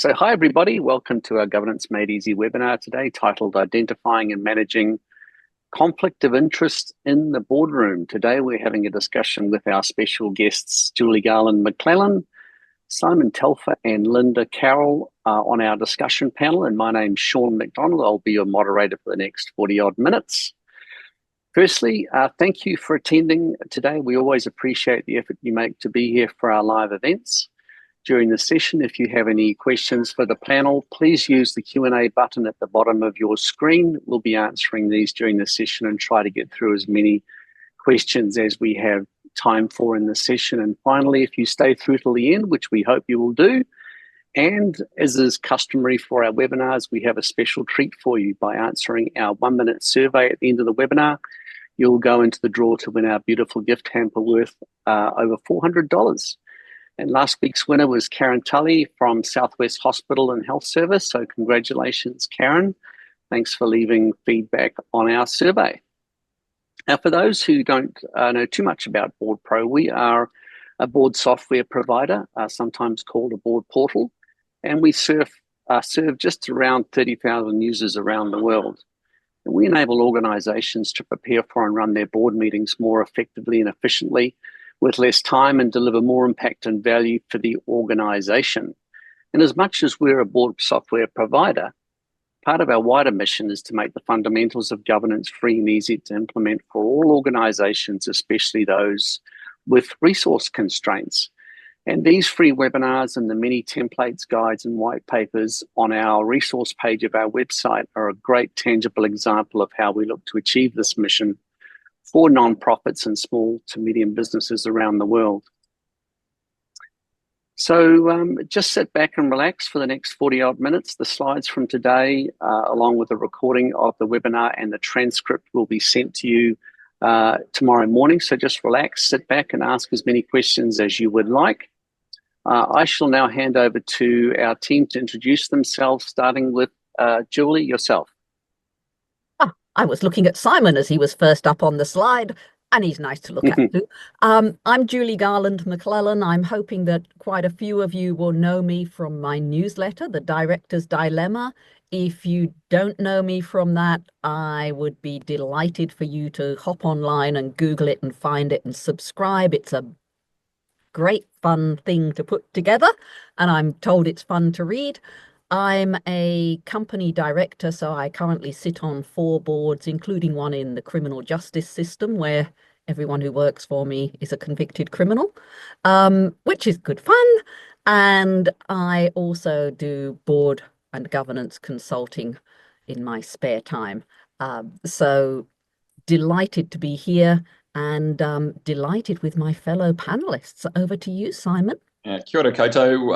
So hi everybody, welcome to our Governance Made Easy webinar today titled Identifying and Managing Conflict of Interest in the Boardroom. Today we're having a discussion with our special guests Julie Garland-McClellan, Simon Telfer and Linda Carroll on our discussion panel, and my name's Sean McDonald. I'll be your moderator for the next 40 odd minutes. Firstly, thank you for attending today. We always appreciate the effort you make to be here for our live events. During the session, if you have any questions for the panel, please use the Q&A button at the bottom of your screen. We'll be answering these during the session and try to get through as many questions as we have time for in the session. And finally, if you stay through till the end, which we hope you will do, and as is customary for our webinars, we have a special treat for you. By answering our 1-minute survey at the end of the webinar, you'll go into the draw to win our beautiful gift hamper worth over $400. And last week's winner was Karen Tully from Southwest Hospital and Health Service. So congratulations, Karen. Thanks for leaving feedback on our survey. Now, for those who don't know too much about Board Pro, we are a board software provider, sometimes called a board portal, and we serve just around 30,000 users around the world. And we enable organizations to prepare for and run their board meetings more effectively and efficiently, with less time, and deliver more impact and value for the organization. And as much as we're a board software provider, part of our wider mission is to make the fundamentals of governance free and easy to implement for all organizations, especially those with resource constraints. And these free webinars and the many templates, guides, and white papers on our resource page of our website are a great tangible example of how we look to achieve this mission for nonprofits and small to medium businesses around the world. So just sit back and relax for the next 40 odd minutes. The slides from today, along with a recording of the webinar and the transcript, will be sent to you tomorrow morning. So just relax, sit back and ask as many questions as you would like. I shall now hand over to our team to introduce themselves, starting with Julie, yourself. I was looking at Simon as he was first up on the slide, and he's nice to look at too. I'm Julie Garland-McClellan. I'm hoping that quite a few of you will know me from my newsletter, The Director's Dilemma. If you don't know me from that, I would be delighted for you to hop online and Google it and find it and subscribe. It's a great fun thing to put together, and I'm told it's fun to read. I'm a company director, so I currently sit on 4 boards, including one in the criminal justice system, where everyone who works for me is a convicted criminal, which is good fun. And I also do board and governance consulting in my spare time. So delighted to be here, and delighted with my fellow panelists. Over to you, Simon. Kia ora koutou,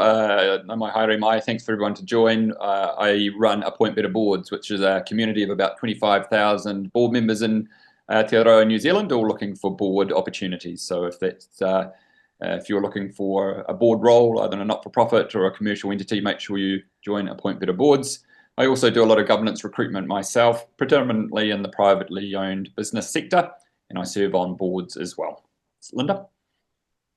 nā mai haere mai. Thanks for everyone to join. I run Appoint Better Boards, which is a community of about 25,000 board members in Aotearoa, New Zealand, all looking for board opportunities. So if you're looking for a board role, either in a not-for-profit or a commercial entity, make sure you join Appoint Better Boards. I also do a lot of governance recruitment myself, predominantly in the privately owned business sector, and I serve on boards as well. Linda?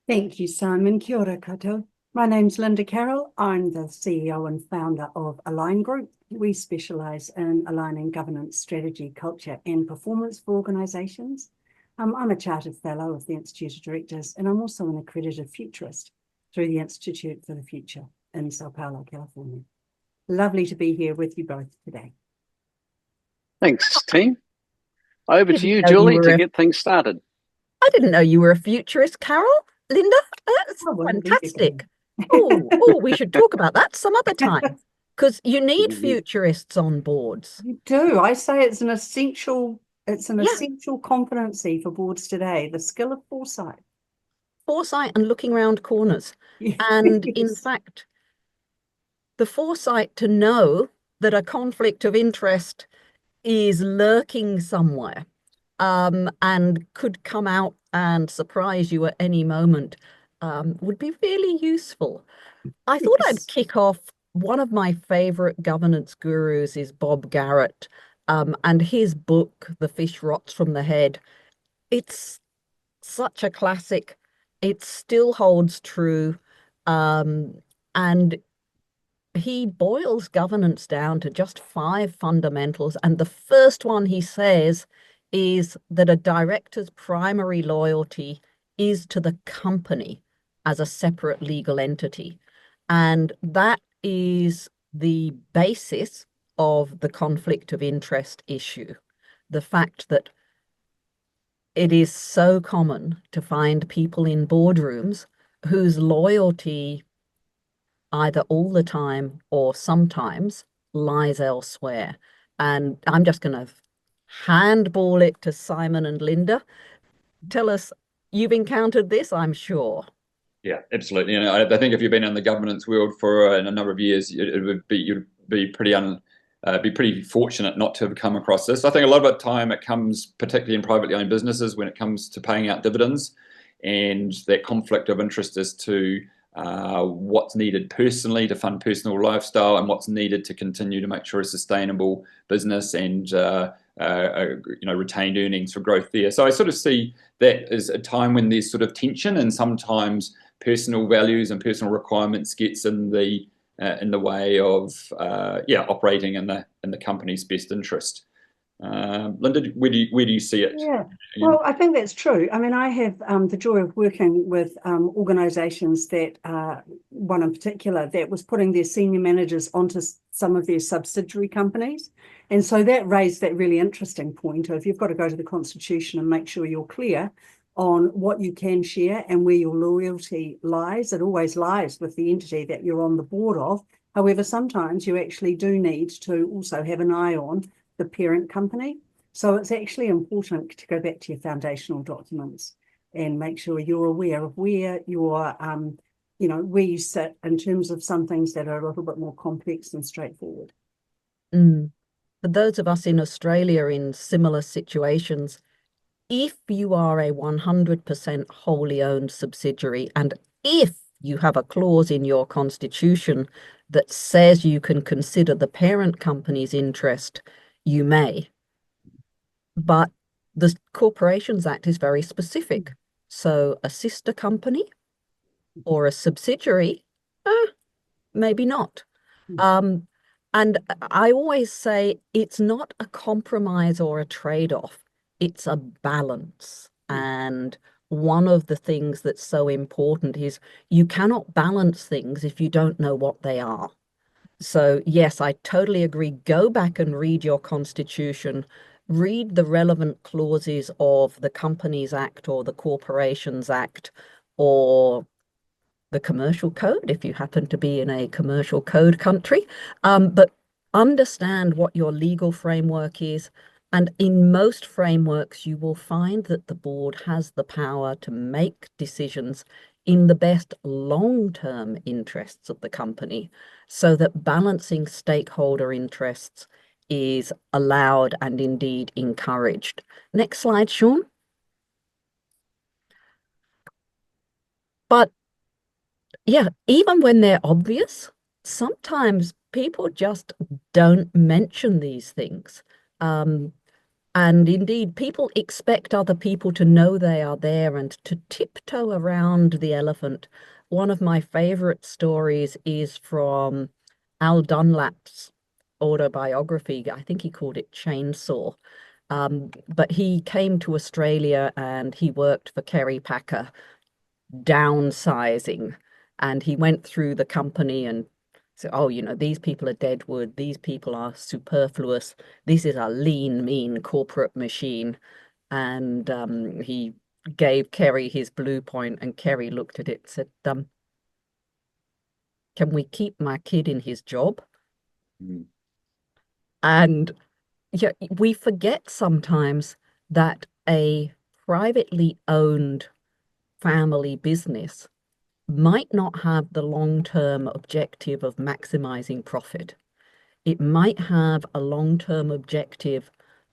Thank you, Simon. Kia ora koutou. My name's Linda Carroll. I'm the CEO and founder of Align Group. We specialise in aligning governance, strategy, culture and performance for organisations. I'm a Chartered Fellow of the Institute of Directors, and I'm also an accredited futurist through the Institute for the Future in Sao Paulo, California. Lovely to be here with you both today. Thanks, team. Over to you, Julie, to get things started. I didn't know you were a futurist, Carol. Linda, that's fantastic. Oh, we should talk about that some other time, because you need futurists on boards. You do. I say it's an essential competency for boards today, the skill of foresight. Foresight and looking round corners. Yes. And in fact, the foresight to know that a conflict of interest is lurking somewhere, and could come out and surprise you at any moment, would be really useful. I thought I'd kick off. One of my favorite governance gurus is Bob Garrett, and his book, The Fish Rots from the Head. It's such a classic. It still holds true. And he boils governance down to just 5 fundamentals. And the first one he says is that a director's primary loyalty is to the company as a separate legal entity. And that is the basis of the conflict of interest issue. The fact that it is so common to find people in boardrooms whose loyalty either all the time or sometimes lies elsewhere. And I'm just going to handball it to Simon and Linda. Tell us, you've encountered this, I'm sure. Yeah, absolutely. And I think if you've been in the governance world for a number of years, you'd be pretty fortunate not to have come across this. I think a lot of the time it comes, particularly in privately owned businesses, when it comes to paying out dividends, and that conflict of interest as to what's needed personally to fund personal lifestyle and what's needed to continue to make sure a sustainable business and retained earnings for growth there. So I sort of see that as a time when there's sort of tension, and sometimes personal values and personal requirements gets in the way of operating in the company's best interest. Linda, where do you see it? Yeah, well, I think that's true. I mean, I have the joy of working with organisations that, one in particular, that was putting their senior managers onto some of their subsidiary companies. And so that raised that really interesting point of you've got to go to the Constitution and make sure you're clear on what you can share and where your loyalty lies. It always lies with the entity that you're on the board of. However, sometimes you actually do need to also have an eye on the parent company. So it's actually important to go back to your foundational documents and make sure you're aware of where you're, where you sit in terms of some things that are a little bit more complex and straightforward. For those of us in Australia in similar situations, if you are a 100% wholly owned subsidiary, and if you have a clause in your constitution that says you can consider the parent company's interest, you may. But the Corporations Act is very specific. So a sister company or a subsidiary, maybe not. And I always say it's not a compromise or a trade-off. It's a balance. And one of the things that's so important is you cannot balance things if you don't know what they are. So yes, I totally agree. Go back and read your constitution, read the relevant clauses of the Companies Act or the Corporations Act or the Commercial Code, if you happen to be in a commercial code country, but understand what your legal framework is. And in most frameworks, you will find that the board has the power to make decisions in the best long-term interests of the company, so that balancing stakeholder interests is allowed and indeed encouraged. Next slide, Sean. But yeah, even when they're obvious, sometimes people just don't mention these things. And indeed, people expect other people to know they are there and to tiptoe around the elephant. One of my favorite stories is from Al Dunlap's autobiography. I think he called it Chainsaw. But he came to Australia and he worked for Kerry Packer, downsizing, and he went through the company and said, oh, these people are deadwood, these people are superfluous, this is a lean, mean corporate machine. And he gave Kerry his blue point, and Kerry looked at it and said, can we keep my kid in his job? And yeah, we forget sometimes that a privately owned family business might not have the long-term objective of maximizing profit. It might have a long-term objective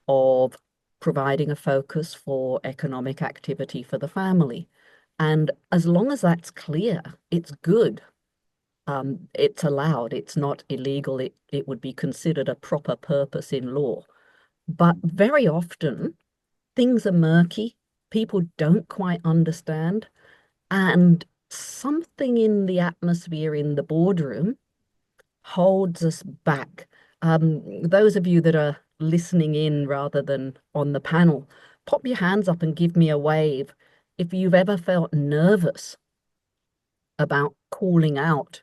of providing a focus for economic activity for the family. And as long as that's clear, it's good. It's allowed. It's not illegal. It would be considered a proper purpose in law. But very often, things are murky. People don't quite understand. And something in the atmosphere in the boardroom, holds us back? Those of you that are listening in rather than on the panel, pop your hands up and give me a wave if you've ever felt nervous about calling out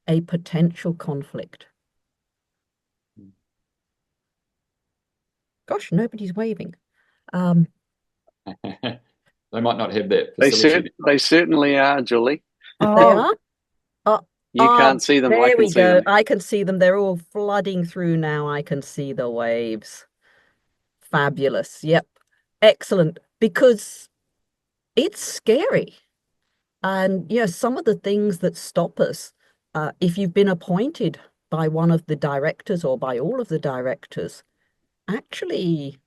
a potential conflict. Gosh, nobody's waving. They might not have that facility. They certainly are, Julie. They Oh, are? You can't see them. I There can we see go. them. I can see them. They're all flooding through now. I can see the waves. Fabulous. Yep. Excellent. Because it's scary. And some of the things that stop us, if you've been appointed by one of the directors or by all of the directors, actually,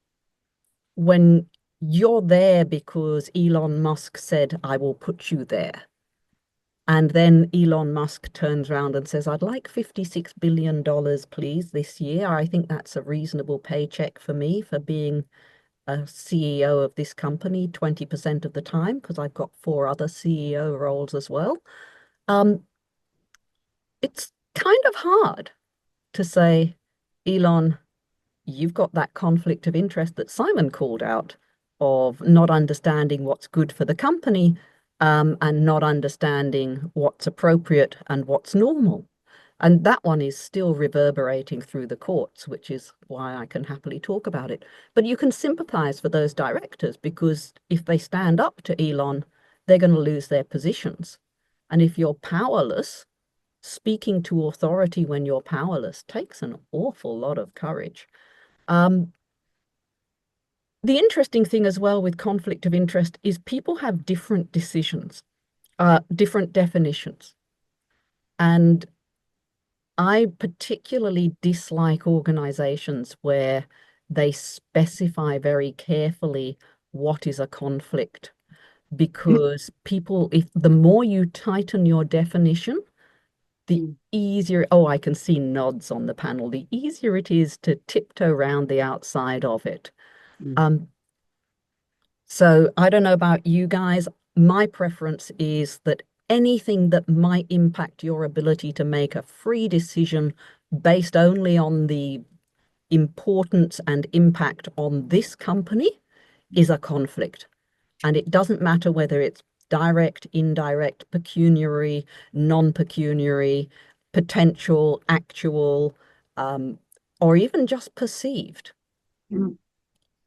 when you're there because Elon Musk said, I will put you there. And then Elon Musk turns around and says, I'd like $56 billion, please, this year. I think that's a reasonable paycheck for me for being a CEO of this company 20% of the time, because I've got 4 other CEO roles as well. It's kind of hard to say, Elon, you've got that conflict of interest that Simon called out of not understanding what's good for the company, and not understanding what's appropriate and what's normal. And that one is still reverberating through the courts, which is why I can happily talk about it. But you can sympathize for those directors, because if they stand up to Elon, they're going to lose their positions. And if you're powerless, speaking to authority when you're powerless takes an awful lot of courage. The interesting thing as well with conflict of interest is people have different decisions, different definitions. And I particularly dislike organizations where they specify very carefully what is a conflict, because if the more you tighten your definition, the easier, I can see nods on the panel, the easier it is to tiptoe around the outside of it. So I don't know about you guys. My preference is that anything that might impact your ability to make a free decision based only on the importance and impact on this company is a conflict. And it doesn't matter whether it's direct, indirect, pecuniary, non-pecuniary, potential, actual, or even just perceived.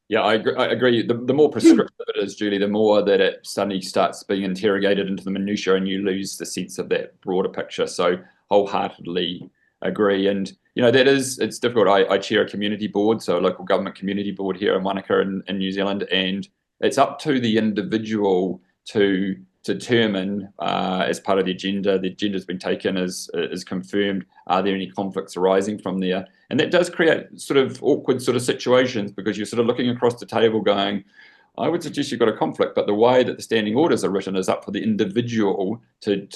Yeah, I agree. The more prescriptive it is, Julie, the more that it suddenly starts being interrogated into the minutiae, and you lose the sense of that broader picture. So wholeheartedly agree. And it's difficult. I chair a community board, so a local government community board here in Wanaka in New Zealand, and it's up to the individual to determine, as part of the agenda's been taken as confirmed, are there any conflicts arising from there? And that does create sort of awkward sort of situations, because you're sort of looking across the table going, I would suggest you've got a conflict, but the way that the standing orders are written is up for the individual to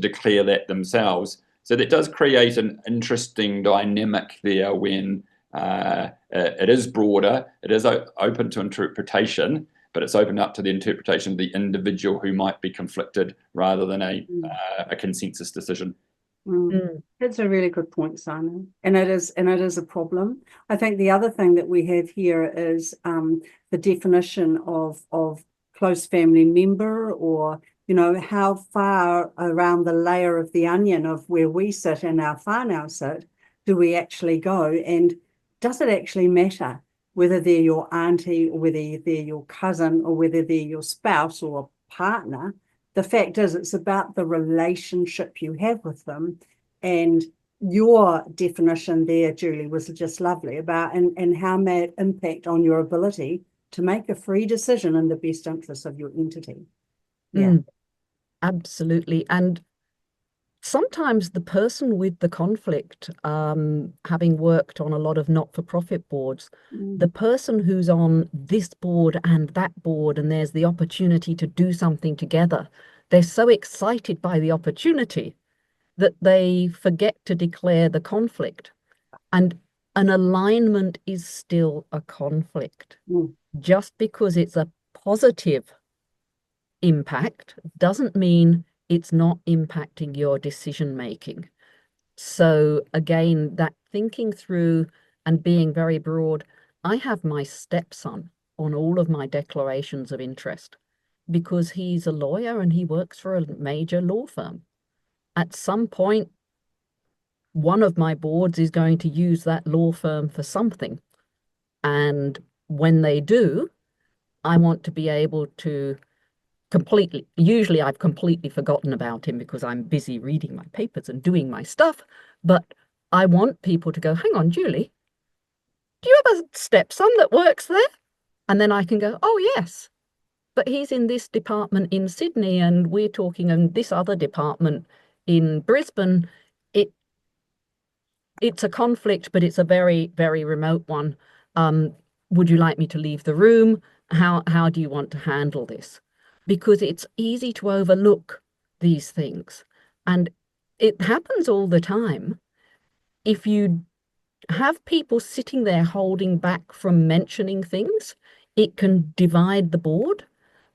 declare that themselves. So that does create an interesting dynamic there when it is broader, it is open to interpretation, but it's open up to the interpretation of the individual who might be conflicted rather than a consensus decision. That's a really good point, Simon. And it is a problem. I think the other thing that we have here is the definition of close family member, or how far around the layer of the onion of where we sit and our whānau sit do we actually go, and does it actually matter whether they're your auntie or whether they're your cousin or whether they're your spouse or partner? The fact is, it's about the relationship you have with them. And your definition there, Julie, was just lovely about and how may it impact on your ability to make a free decision in the best interest of your entity. Yeah. Absolutely. And sometimes the person with the conflict, having worked on a lot of not-for-profit boards, the person who's on this board and that board, and there's the opportunity to do something together, they're so excited by the opportunity that they forget to declare the conflict. And an alignment is still a conflict. Just because it's a positive impact doesn't mean it's not impacting your decision making. So again, that thinking through and being very broad, I have my stepson on all of my declarations of interest because he's a lawyer and he works for a major law firm. At some point, one of my boards is going to use that law firm for something. And when they do, I want to be able to usually I've completely forgotten about him because I'm busy reading my papers and doing my stuff. But I want people to go, hang on, Julie, do you have a stepson that works there? And then I can go, oh, yes, but he's in this department in Sydney and we're talking in this other department in Brisbane. It's a conflict, but it's a very, very remote one. Would you like me to leave the room? How do you want to handle this? Because it's easy to overlook these things. And it happens all the time. If you have people sitting there holding back from mentioning things, it can divide the board.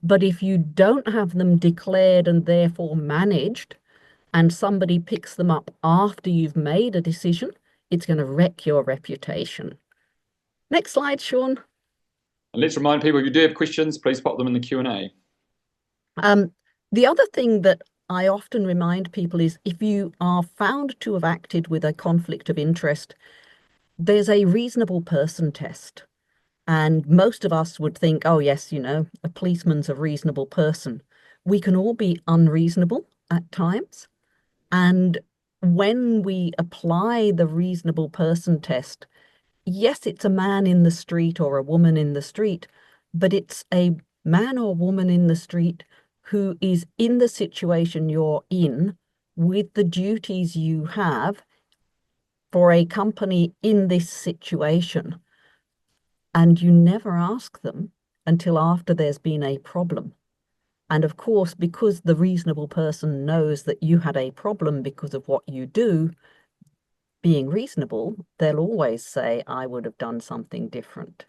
But if you don't have them declared and therefore managed, and somebody picks them up after you've made a decision, it's going to wreck your reputation. Next slide, Sean. And let's remind people, if you do have questions, please pop them in the Q&A. The other thing that I often remind people is if you are found to have acted with a conflict of interest, there's a reasonable person test. And most of us would think, oh, yes, a policeman's a reasonable person. We can all be unreasonable at times. And when we apply the reasonable person test, yes, it's a man in the street or a woman in the street, but it's a man or woman in the street who is in the situation you're in with the duties you have for a company in this situation. And you never ask them until after there's been a problem. And of course, because the reasonable person knows that you had a problem because of what you do, being reasonable, they'll always say, I would have done something different.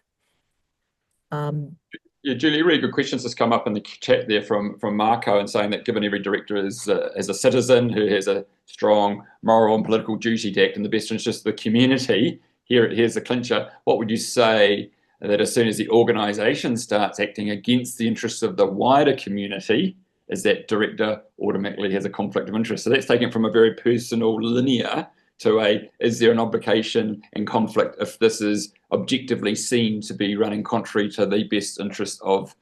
Yeah, Julie, really good questions has come up in the chat there from Marco, and saying that given every director is a citizen who has a strong moral and political duty to act in the best interest of the community, here's the clincher. What would you say that as soon as the organisation starts acting against the interests of the wider community, is that director automatically has a conflict of interest? So that's taken from a very personal linear to is there an obligation and conflict if this is objectively seen to be running contrary to the best interest of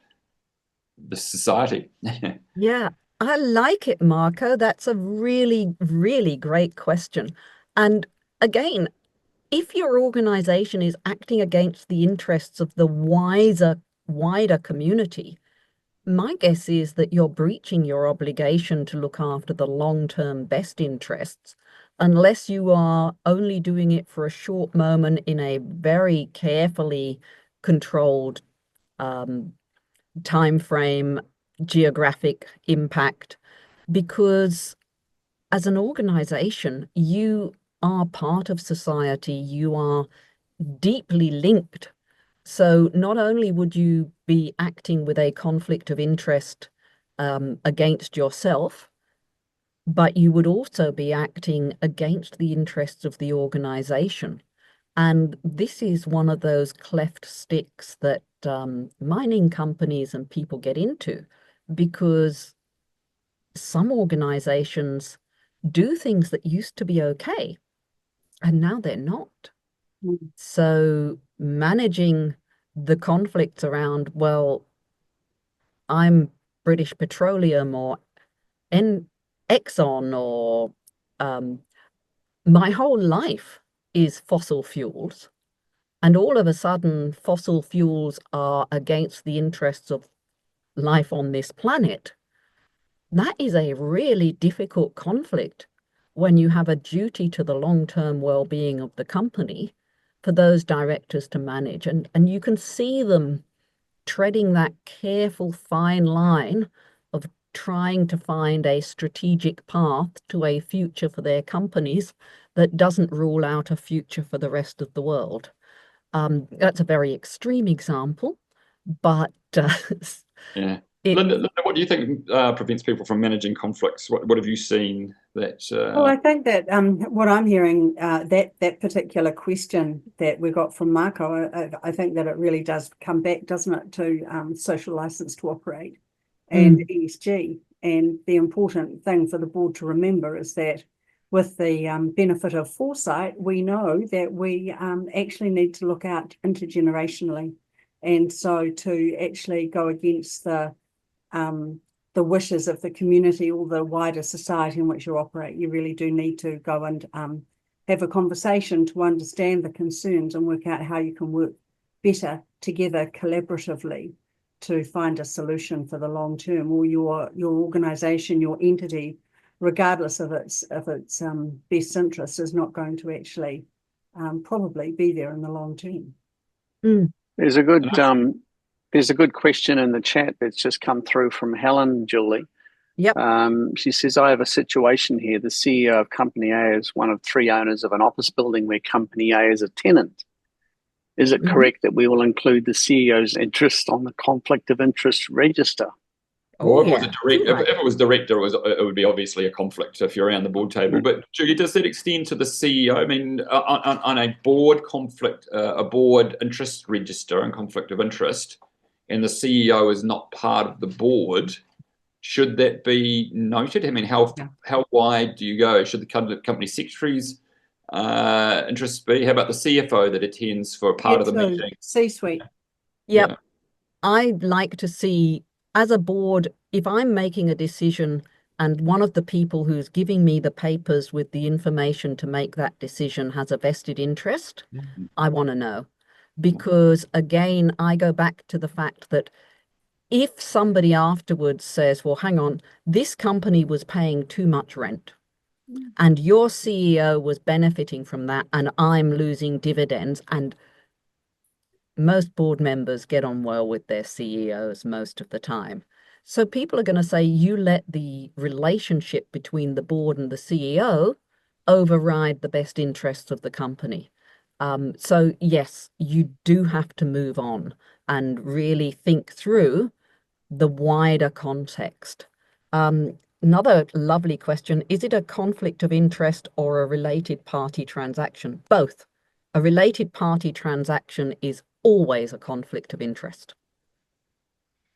the society? Yeah, I like it, Marco. That's a really, really great question. And again, if your organization is acting against the interests of the wider community, my guess is that you're breaching your obligation to look after the long-term best interests, unless you are only doing it for a short moment in a very carefully controlled time frame, geographic impact, because as an organization, you are part of society, you are deeply linked. So not only would you be acting with a conflict of interest against yourself, but you would also be acting against the interests of the organization. And this is one of those cleft sticks that mining companies and people get into, because some organizations do things that used to be okay, and now they're not. Mm. So managing the conflicts around, well, I'm British Petroleum or Exxon, or my whole life is fossil fuels. And all of a sudden, fossil fuels are against the interests of life on this planet. That is a really difficult conflict when you have a duty to the long-term well-being of the company for those directors to manage. And you can see them treading that careful, fine line of trying to find a strategic path to a future for their companies that doesn't rule out a future for the rest of the world. That's a very extreme example, but Yeah. Linda, what do you think prevents people from managing conflicts? What have you seen that? Well, I think that what I'm hearing, that particular question that we got from Marco, I think that it really does come back, doesn't it, to social license to operate and ESG. And the important thing for the board to remember is that with the benefit of foresight, we know that we actually need to look out intergenerationally. And so to actually go against the wishes of the community or the wider society in which you operate, you really do need to go and have a conversation to understand the concerns and work out how you can work better together collaboratively to find a solution for the long term, or your organisation, your entity, regardless of its best interest, is not going to actually probably be there in the long term. There's a good question in the chat that's just come through from Helen, Julie. Yep. She says, I have a situation here. The CEO of Company A is one of 3 owners of an office building where Company A is a tenant. Is it correct that we will include the CEO's interest on the conflict of interest register? Well, if it was director, it would be obviously a conflict if you're around the board table. But Julie, does that extend to the CEO? I mean, on a board conflict, a board interest register and conflict of interest, and the CEO is not part of the board, should that be noted? I mean, how wide do you go? Should the company secretary's interests be? How about the CFO that attends for part of the meeting? C-suite. Yep. Yeah. I'd like to see, as a board, if I'm making a decision and one of the people who's giving me the papers with the information to make that decision has a vested interest, I want to know. Because again, I go back to the fact that if somebody afterwards says, well, hang on, this company was paying too much rent and your CEO was benefiting from that and I'm losing dividends, and most board members get on well with their CEOs most of the time. So people are going to say, you let the relationship between the board and the CEO override the best interests of the company. So yes, you do have to move on and really think through the wider context. Another lovely question, is it a conflict of interest or a related party transaction? Both. A related party transaction is always a conflict of interest.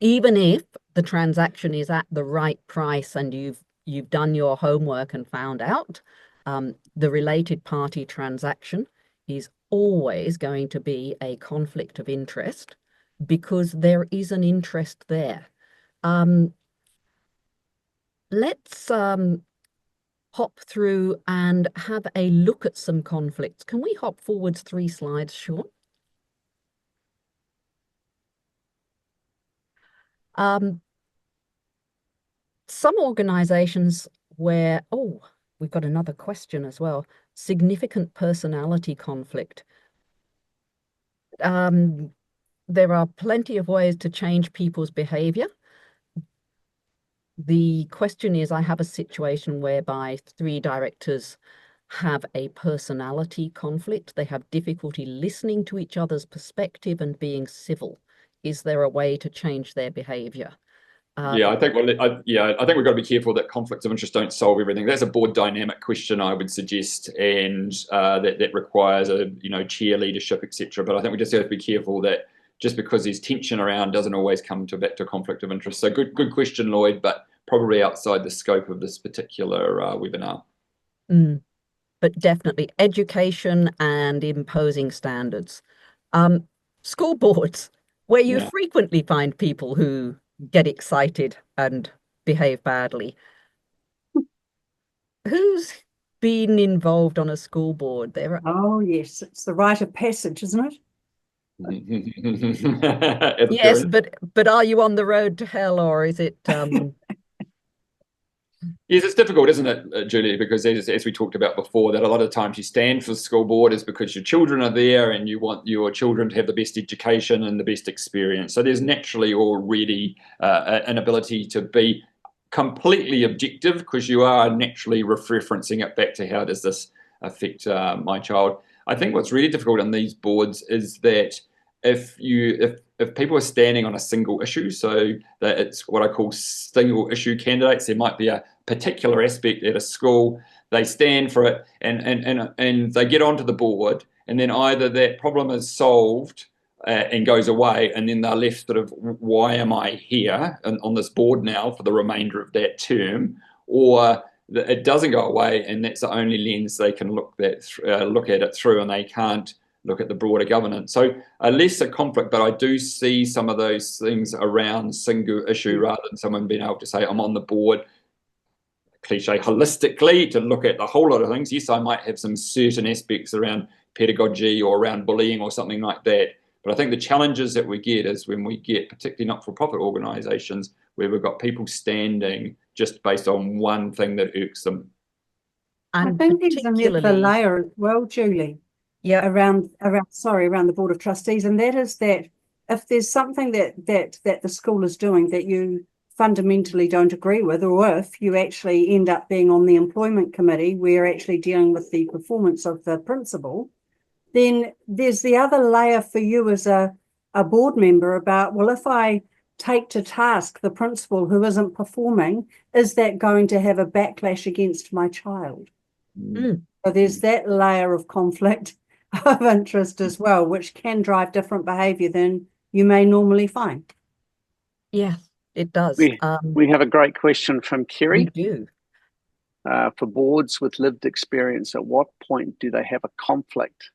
Even if the transaction is at the right price and you've done your homework and found out, the related party transaction is always going to be a conflict of interest because there is an interest there. Let's hop through and have a look at some conflicts. Can we hop forwards 3 slides, Sean? Some organizations where, we've got another question as well, significant personality conflict. There are plenty of ways to change people's behavior. The question is, I have a situation whereby 3 directors have a personality conflict. They have difficulty listening to each other's perspective and being civil. Is there a way to change their behavior? I think we've got to be careful that conflicts of interest don't solve everything. That's a board dynamic question, I would suggest, and that requires a chair leadership, etc. But I think we just have to be careful that just because there's tension around doesn't always come back to conflict of interest. So good question, Lloyd, but probably outside the scope of this particular webinar. But definitely education and imposing standards. School boards, where you frequently find people who get excited and behave badly. Who's been involved on a school board? Oh, yes, it's the rite of passage, isn't it? Yes, but are you on the road to hell, or is it... Yes, it's difficult, isn't it, Julie? Because as we talked about before, that a lot of times you stand for the school board is because your children are there and you want your children to have the best education and the best experience. So there's naturally already an ability to be completely objective because you are naturally referencing it back to how does this affect my child. I think what's really difficult on these boards is that if if people are standing on a single issue, so that it's what I call single issue candidates, there might be a particular aspect at a school, they stand for it and they get onto the board, and then either that problem is solved and goes away, and then they're left sort of, why am I here on this board now for the remainder of that term, or it doesn't go away, and that's the only lens they can look at it through, and they can't look at the broader governance. So a lesser conflict, but I do see some of those things around single issue rather than someone being able to say, I'm on the board, cliche, holistically to look at the whole lot of things. Yes, I might have some certain aspects around pedagogy or around bullying or something like that. But I think the challenges that we get is when we get, particularly not-for-profit organisations, where we've got people standing just based on one thing that irks them. And I think there's another layer as well, Julie. Yeah, around the Board of Trustees, and that is that if there's something that the school is doing that you fundamentally don't agree with, or if you actually end up being on the employment committee where you're actually dealing with the performance of the principal, then there's the other layer for you as a board member about, well, if I take to task the principal who isn't performing, is that going to have a backlash against my child? Mm. So there's that layer of conflict of interest as well, which can drive different behaviour than you may normally find. Yeah, it does. We have a great question from Kerry. We do. For boards with lived experience, at what point do they have a conflict?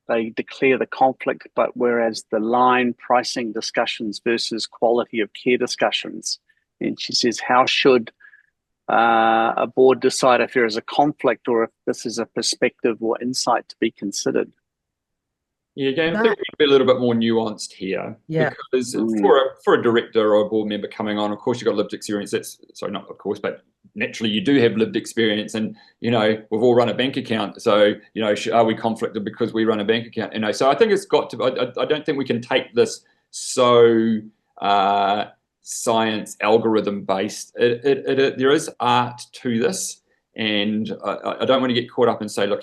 They declare the conflict, but whereas the line pricing discussions versus quality of care discussions. And she says, how should a board decide if there is a conflict or if this is a perspective or insight to be considered? Yeah, again, I think we can be a little bit more nuanced here. Yeah. Because for a director or a board member coming on, of course, you've got lived experience. Sorry, not of course, but naturally you do have lived experience, and we've all run a bank account. So are we conflicted because we run a bank account? So I think it's got to. I don't think we can take this so science algorithm based. There is art to this. And I don't want to get caught up and say, look,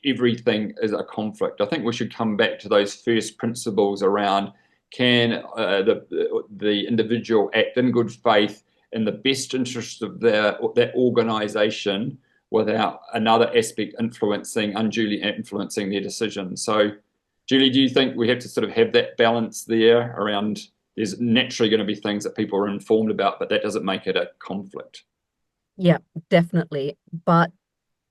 everything is a conflict. I think we should come back to those first principles around, can the individual act in good faith in the best interest of that organisation without another aspect unduly influencing their decisions. So, Julie, do you think we have to sort of have that balance there around, there's naturally going to be things that people are informed about, but that doesn't make it a conflict? Yeah, definitely. But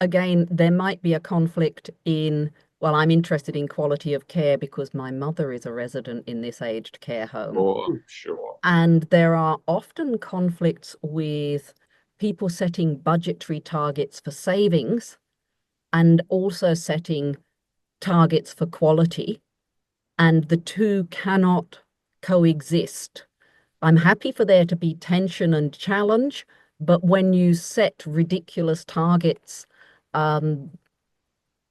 again, there might be a conflict in, well, I'm interested in quality of care because my mother is a resident in this aged care home. Sure. And there are often conflicts with people setting budgetary targets for savings and also setting targets for quality. And the two cannot coexist. I'm happy for there to be tension and challenge, but when you set ridiculous targets,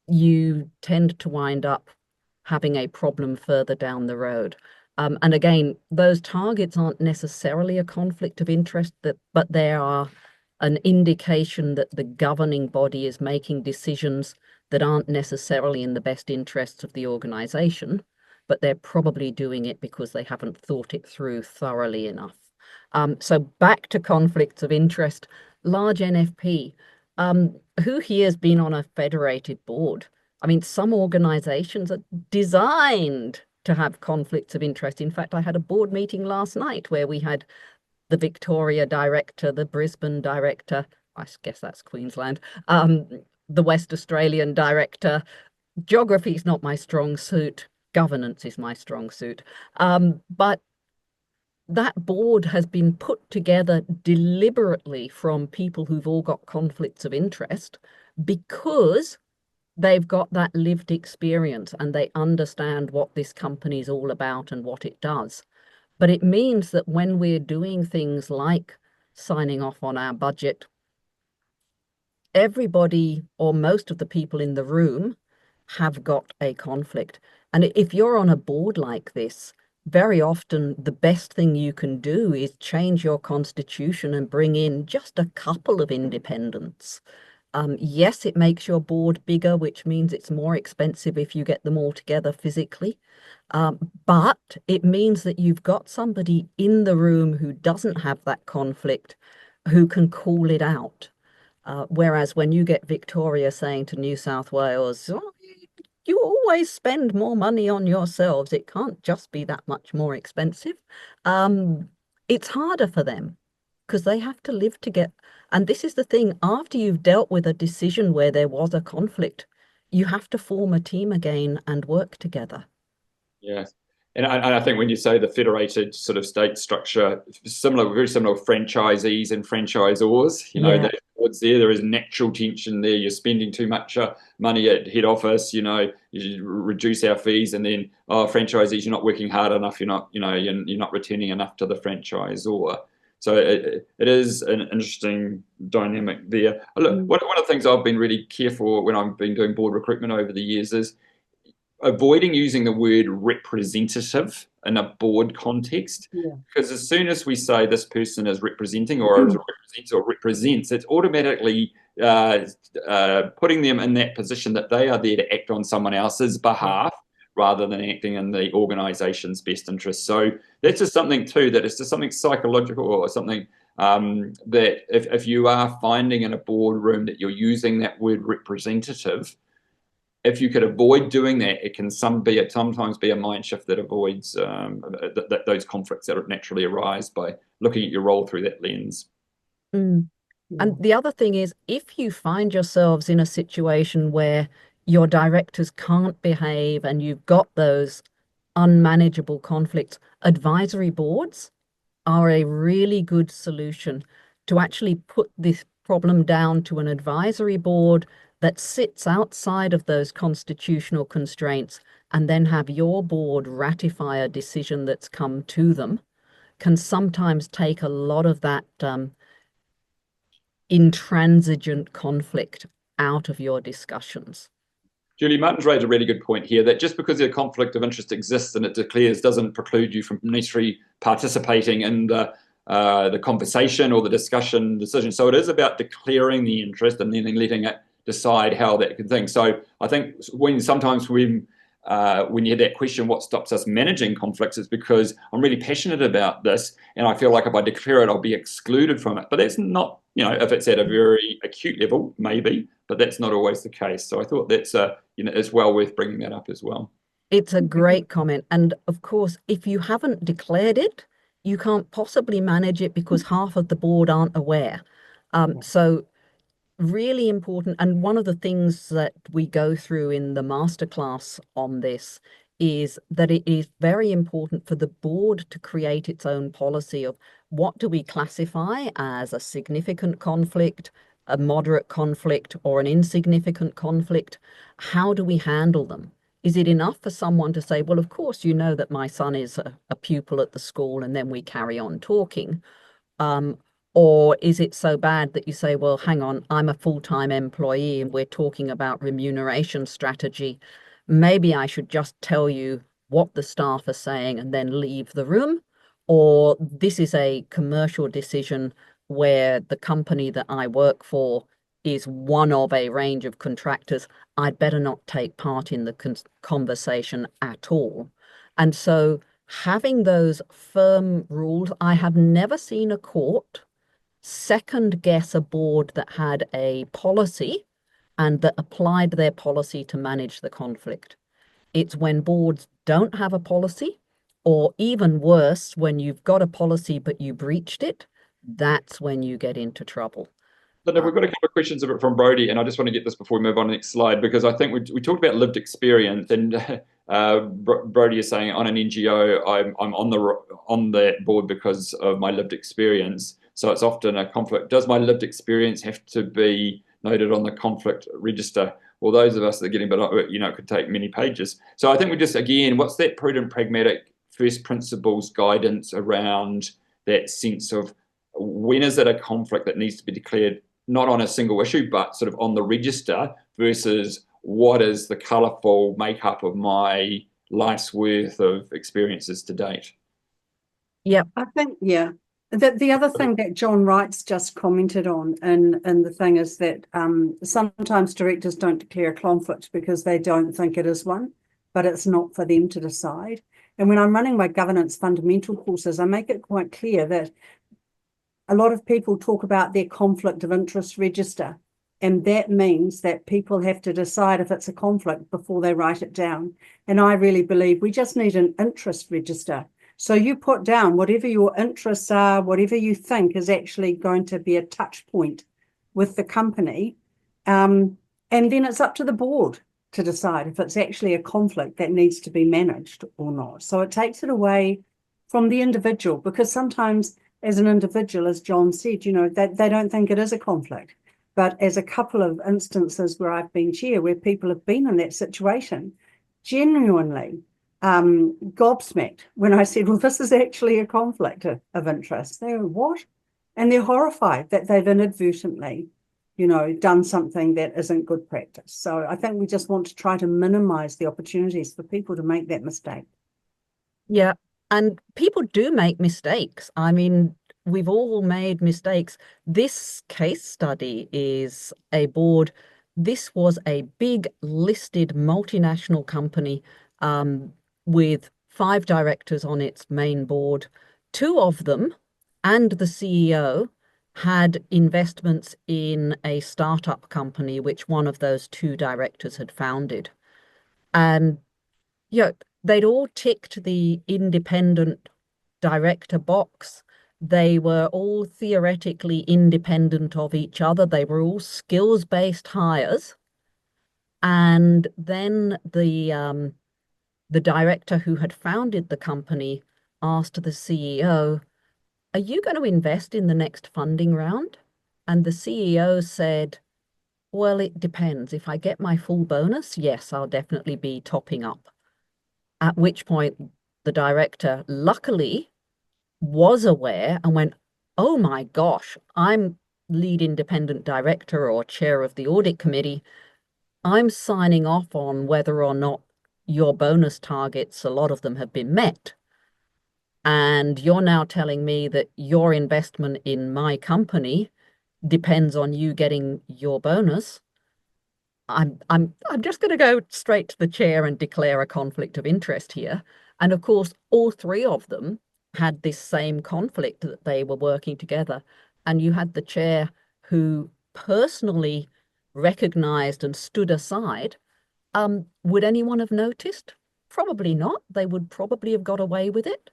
you tend to wind up having a problem further down the road. And again, those targets aren't necessarily a conflict of interest, but they are an indication that the governing body is making decisions that aren't necessarily in the best interests of the organisation, but they're probably doing it because they haven't thought it through thoroughly enough. So back to conflicts of interest, large NFP. Who here has been on a federated board? I mean, some organizations are designed to have conflicts of interest. In fact, I had a board meeting last night where we had the Victoria director, the Brisbane director, I guess that's Queensland, the West Australian director. Geography is not my strong suit. Governance is my strong suit. But that board has been put together deliberately from people who've all got conflicts of interest because they've got that lived experience and they understand what this company is all about and what it does. But it means that when we're doing things like signing off on our budget, everybody or most of the people in the room have got a conflict. And if you're on a board like this, very often the best thing you can do is change your constitution and bring in just a couple of independents. Yes, it makes your board bigger, which means it's more expensive if you get them all together physically. But it means that you've got somebody in the room who doesn't have that conflict, who can call it out. Whereas when you get Victoria saying to New South Wales, "Oh, you always spend more money on yourselves, it can't just be that much more expensive," it's harder for them because they have to live together. And this is the thing, after you've dealt with a decision where there was a conflict, you have to form a team again and work together. Yeah. And I think when you say the federated sort of state structure, very similar with franchisees and franchisors, you know, Yeah. there is natural tension there. You're spending too much money at head office, you know, you reduce our fees, and then, franchisees, you're not working hard enough, you're not returning enough to the franchisor. So it is an interesting dynamic there. Look, one of the things I've been really careful when I've been doing board recruitment over the years is avoiding using the word representative in a board context, because as soon as we say this person is representing or represents or represents, it's automatically putting them in that position that they are there to act on someone else's behalf rather than acting in the organization's best interest. So that's just something too, that it's just something psychological or something that if you are finding in a boardroom that you're using that word representative, if you could avoid doing that, it can sometimes be a mind shift that avoids those conflicts that naturally arise by looking at your role through that lens. And the other thing is, if you find yourselves in a situation where your directors can't behave and you've got those unmanageable conflicts, advisory boards are a really good solution to actually put this problem down to an advisory board that sits outside of those constitutional constraints, and then have your board ratify a decision that's come to them, can sometimes take a lot of that intransigent conflict out of your discussions. Julie, Martin's raised a really good point here, that just because a conflict of interest exists and it declares doesn't preclude you from necessarily participating in the conversation or the decision. So it is about declaring the interest and then letting it decide how that can think. So I think sometimes when you have that question, what stops us managing conflicts, is because I'm really passionate about this and I feel like if I declare it, I'll be excluded from it. But that's not, if it's at a very acute level, maybe, but that's not always the case. So I thought that's, it's well worth bringing that up as well. It's a great comment. And of course, if you haven't declared it, you can't possibly manage it because half of the board aren't aware. So really important. And one of the things that we go through in the masterclass on this is that it is very important for the board to create its own policy of what do we classify as a significant conflict, a moderate conflict, or an insignificant conflict. How do we handle them? Is it enough for someone to say, well, of course, you know that my son is a pupil at the school, and then we carry on talking? Or is it so bad that you say, well, hang on, I'm a full-time employee and we're talking about remuneration strategy. Maybe I should just tell you what the staff are saying and then leave the room. Or this is a commercial decision where the company that I work for is one of a range of contractors. I'd better not take part in the conversation at all. And so having those firm rules, I have never seen a court second guess a board that had a policy and that applied their policy to manage the conflict. It's when boards don't have a policy, or even worse, when you've got a policy but you breached it, that's when you get into trouble. We've got a couple of questions from Brody, and I just want to get this before we move on to the next slide, because I think we talked about lived experience, and Brody is saying on an NGO, I'm on that board because of my lived experience. So it's often a conflict. Does my lived experience have to be noted on the conflict register? Well, those of us that are getting, it could take many pages. So I think again, what's that prudent, pragmatic first principles guidance around that sense of when is it a conflict that needs to be declared, not on a single issue, but sort of on the register, versus what is the colourful makeup of my life's worth of experiences to date? Yeah, I think, the other thing that John Wright's just commented on, and the thing is that sometimes directors don't declare a conflict because they don't think it is one. but it's not for them to decide. And when I'm running my governance fundamental courses, I make it quite clear that a lot of people talk about their conflict of interest register. And that means that people have to decide if it's a conflict before they write it down. And I really believe we just need an interest register. So you put down whatever your interests are, whatever you think is actually going to be a touch point with the company. And then it's up to the board to decide if it's actually a conflict that needs to be managed or not. So it takes it away from the individual, because sometimes as an individual, as John said, they don't think it is a conflict. But as a couple of instances where I've been chair, where people have been in that situation, genuinely gobsmacked when I said, well, this is actually a conflict of interest. They go, what? And they're horrified that they've inadvertently, done something that isn't good practice. So I think we just want to try to minimize the opportunities for people to make that mistake. Yeah, and people do make mistakes. I mean, we've all made mistakes. This case study is a board. This was a big listed multinational company with 5 directors on its main board. 2 of them and the CEO had investments in a startup company which one of those 2 directors had founded. And they'd all ticked the independent director box. They were all theoretically independent of each other. They were all skills-based hires. And then the director who had founded the company asked the CEO, "Are you going to invest in the next funding round?" And the CEO said, "Well, it depends. If I get my full bonus, yes, I'll definitely be topping up." At which point the director luckily was aware and went, "Oh my gosh, I'm lead independent director or chair of the audit committee. I'm signing off on whether or not your bonus targets, a lot of them have been met. And you're now telling me that your investment in my company depends on you getting your bonus. I'm just going to go straight to the chair and declare a conflict of interest here." And of course, all 3 of them had this same conflict that they were working together. And you had the chair who personally recognized and stood aside. Would anyone have noticed? Probably not. They would probably have got away with it.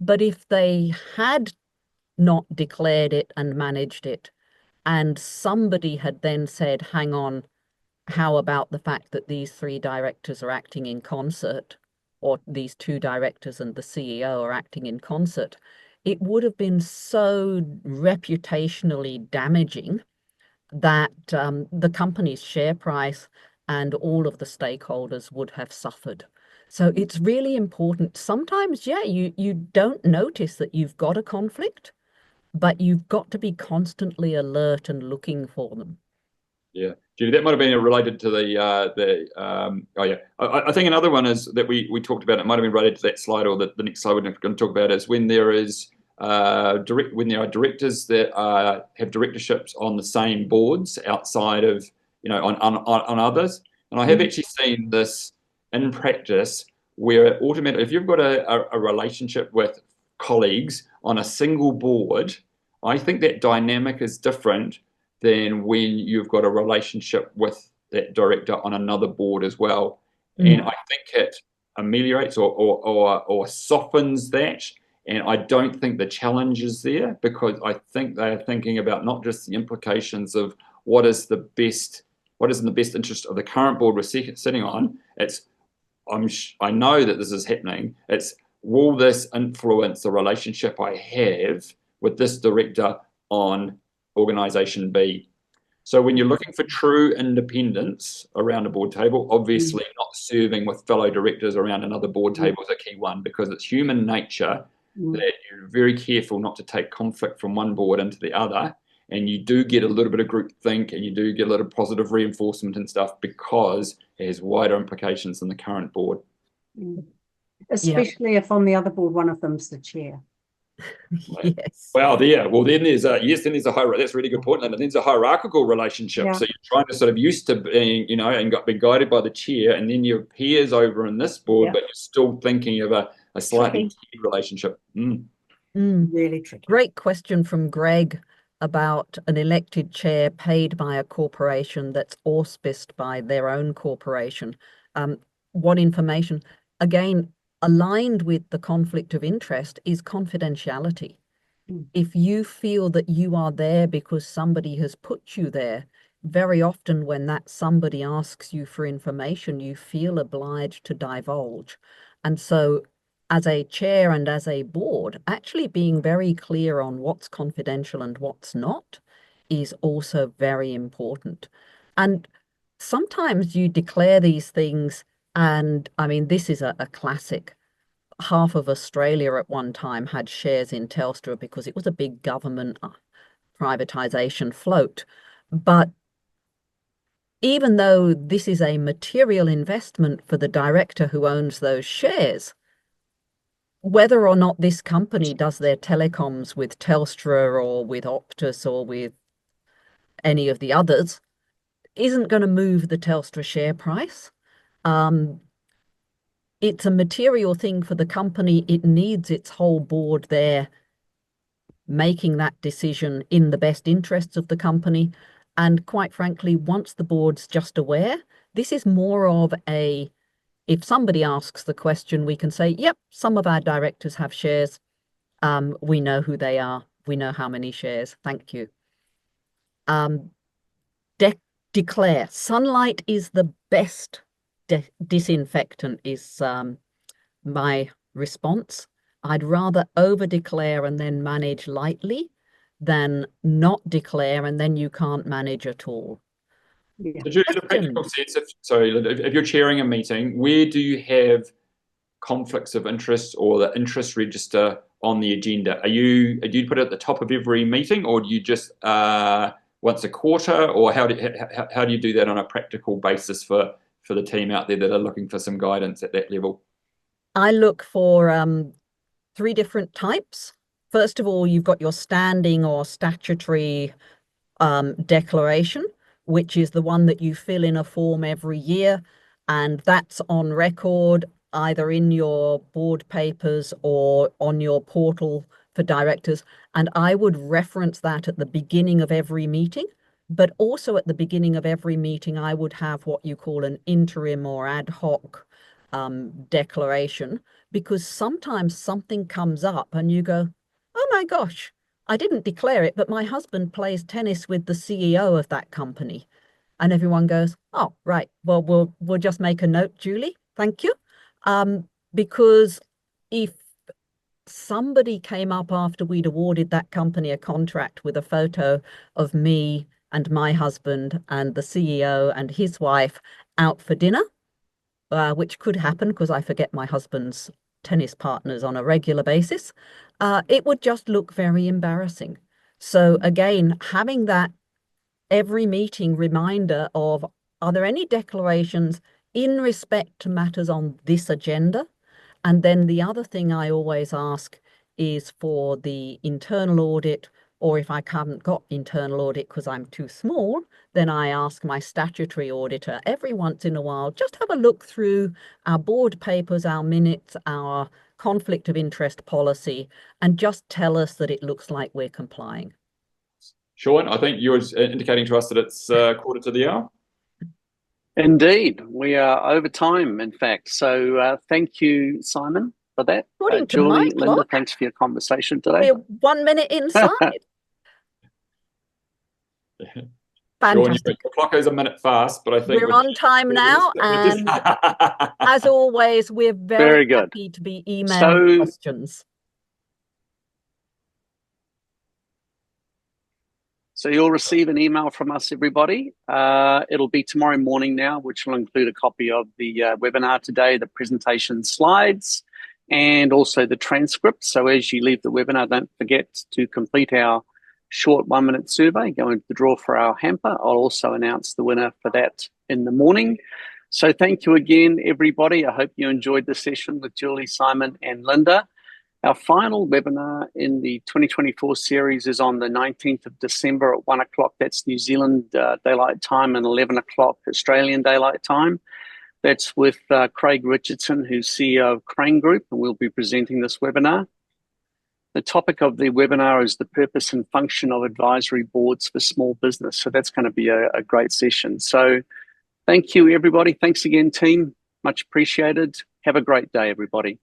But if they had not declared it and managed it, and somebody had then said, hang on, how about the fact that these 3 directors are acting in concert, or these 2 directors and the CEO are acting in concert, it would have been so reputationally damaging that the company's share price and all of the stakeholders would have suffered. So it's really important. Sometimes, you don't notice that you've got a conflict, but you've got to be constantly alert and looking for them. Yeah, Judy, that might have been related to I think another one is that we talked about. It might have been related to that slide, or the next slide we're going to talk about is when there is when there are directors that have directorships on the same boards outside of on others. And I have actually seen this in practice where automatically, if you've got a relationship with colleagues on a single board, I think that dynamic is different than when you've got a relationship with that director on another board as well. And I think it ameliorates or softens that. And I don't think the challenge is there, because I think they're thinking about not just the implications of what is in the best interest of the current board we're sitting on. I know that this is happening. It's, will this influence the relationship I have with this director on organisation B? So when you're looking for true independence around a board table, obviously not serving with fellow directors around another board table is a key one, because it's human nature that you're very careful not to take conflict from one board into the other. And you do get a little bit of groupthink, and you do get a little positive reinforcement and stuff, because it has wider implications than the current board. Especially if on the other board, one of them's the chair. Yes. Well, then there's a that's a really good point, and then there's a hierarchical relationship. Yeah. So you're trying to sort of used to being, and been guided by the chair, and then your peers over in this board, Yeah. but you're still thinking of a slightly Tricky. tiered relationship. Really tricky. Great question from Greg about an elected chair paid by a corporation that's auspiced by their own corporation. What information? Again, aligned with the conflict of interest is confidentiality. If you feel that you are there because somebody has put you there, very often when that somebody asks you for information, you feel obliged to divulge. And so as a chair and as a board, actually being very clear on what's confidential and what's not is also very important. And sometimes you declare these things, and I mean, this is a classic. Half of Australia at one time had shares in Telstra because it was a big government privatization float. But even though this is a material investment for the director who owns those shares, whether or not this company does their telecoms with Telstra or with Optus or with any of the others isn't going to move the Telstra share price. It's a material thing for the company. It needs its whole board there making that decision in the best interests of the company. And quite frankly, once the board's just aware, this is more of a, if somebody asks the question, we can say, yep, some of our directors have shares. We know who they are. We know how many shares. Thank you. Declare. Sunlight is the best disinfectant is my response. I'd rather over declare and then manage lightly than not declare and then you can't manage at all. Yeah. So, Julie, in a practical sense, if you're chairing a meeting, where do you have conflicts of interest or the interest register on the agenda? Do you put it at the top of every meeting, or do you just once a quarter, or how do you do that on a practical basis for the team out there that are looking for some guidance at that level? I look for 3 different types. First of all, you've got your standing or statutory declaration, which is the one that you fill in a form every year, and that's on record either in your board papers or on your portal for directors. And I would reference that at the beginning of every meeting, but also at the beginning of every meeting, I would have what you call an interim or ad hoc declaration, because sometimes something comes up and you go, oh my gosh, I didn't declare it, but my husband plays tennis with the CEO of that company. And everyone goes, oh, right, well, we'll just make a note, Julie. Thank you. Because if somebody came up after we'd awarded that company a contract with a photo of me and my husband and the CEO and his wife out for dinner, which could happen because I forget my husband's tennis partners on a regular basis, it would just look very embarrassing. So again, having that every meeting reminder of, are there any declarations in respect to matters on this agenda? And then the other thing I always ask is for the internal audit, or if I haven't got internal audit because I'm too small, then I ask my statutory auditor every once in a while, just have a look through our board papers, our minutes, our conflict of interest policy, and just tell us that it looks like we're complying. Sean, I think you were indicating to us that it's quarter to the hour. Indeed, we are over time, in fact. So thank you, Simon, for that. According to Julie, my Linda, clock, thanks for your conversation today. we're 1 minute inside. Fantastic. Your clock is a minute fast, but I think we're on time now, and as always, we're very happy to be emailing questions. So you'll receive an email from us, everybody. It'll be tomorrow morning now, which will include a copy of the webinar today, the presentation slides, and also the transcript. So as you leave the webinar, don't forget to complete our short 1-minute survey, go into the draw for our hamper. I'll also announce the winner for that in the morning. So thank you again, everybody. I hope you enjoyed the session with Julie, Simon, and Linda. Our final webinar in the 2024 series is on the 19th of December at 1 o'clock. That's New Zealand Daylight Time, and 11 o'clock Australian Daylight Time. That's with Craig Richardson, who's CEO of Crane Group, and we'll be presenting this webinar. The topic of the webinar is the purpose and function of advisory boards for small business. So that's going to be a great session. So thank you, everybody. Thanks again, team. Much appreciated. Have a great day, everybody.